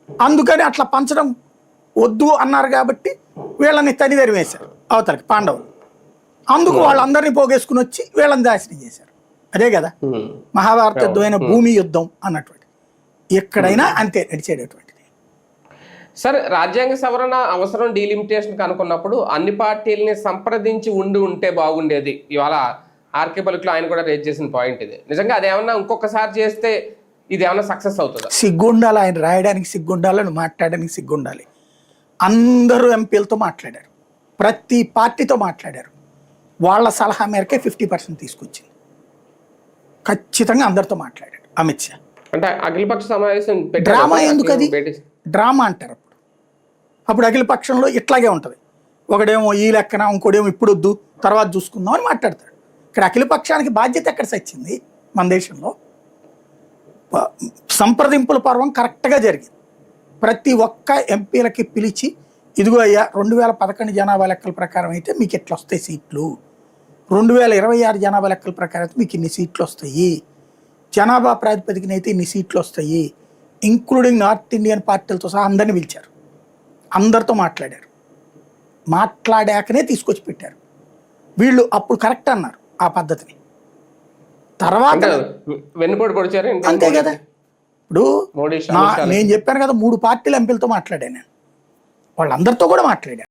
అందుకని అట్లా పంచడం వద్దు అన్నారు కాబట్టి వీళ్ళని తనిదరి వేశారు అవతలకి పాండవులు. అందుకు వాళ్ళందరినీ పోగేసుకుని వచ్చి వీళ్ళని దాసనం చేశారు. అదే కదా మహాభారత యుద్ధమైన భూమి యుద్ధం అన్నటువంటి. ఎక్కడైనా అంతే నడిచేటటువంటిది. సరే, రాజ్యాంగ సవరణ అవసరం డీలిమిటేషన్ అనుకున్నప్పుడు అన్ని పార్టీలని సంప్రదించి ఉంటే బాగుండేది. ఇవాళ ఆర్కే పలుకులో ఆయన కూడా రేజ్ చేసిన పాయింట్ ఇది. నిజంగా అదేమన్నా ఇంకొకసారి చేస్తే ఇది ఏమన్నా సక్సెస్ అవుతుందా? సిగ్గుండాలి, ఆయన రాయడానికి సిగ్గుండాలని, మాట్లాడడానికి సిగ్గుండాలి. అందరూ ఎంపీలతో మాట్లాడారు, ప్రతి పార్టీతో మాట్లాడారు. వాళ్ళ సలహా మేరకే 50% తీసుకొచ్చింది. ఖచ్చితంగా అందరితో మాట్లాడాడు అమిత్ షా. అంటే అఖిలపక్ష సమావేశం డ్రామా ఎందుకు? అది డ్రామా అంటారు. అప్పుడు అఖిల పక్షంలో ఇట్లాగే ఉంటుంది. ఒకడేమో ఈ లెక్కన, ఇంకోడేమో ఇప్పుడు వద్దు తర్వాత చూసుకుందాం అని మాట్లాడతాడు. ఇక్కడ అఖిల పక్షానికి బాధ్యత ఎక్కడ సచ్చింది? మన దేశంలో సంప్రదింపుల పర్వం కరెక్ట్గా జరిగింది. ప్రతి ఒక్క ఎంపీలకి పిలిచి, ఇదిగో అయ్యా 2011 జనాభా లెక్కల ప్రకారం అయితే మీకు ఎట్లా వస్తాయి సీట్లు, 2026 జనాభా లెక్కల ప్రకారం అయితే మీకు ఇన్ని సీట్లు వస్తాయి, జనాభా ప్రాతిపదికన అయితే ఇన్ని సీట్లు వస్తాయి, ఇంక్లూడింగ్ నార్త్ ఇండియన్ పార్టీలతో సహా అందరినీ పిలిచారు. అందరితో మాట్లాడారు. మాట్లాడాకనే తీసుకొచ్చి పెట్టారు. వీళ్ళు అప్పుడు కరెక్ట్ అన్నారు ఆ పద్ధతిని. తర్వాత అంతే కదా. ఇప్పుడు నేను చెప్పాను కదా 3 పార్టీల ఎంపీలతో మాట్లాడాను నేను, వాళ్ళందరితో కూడా మాట్లాడాను.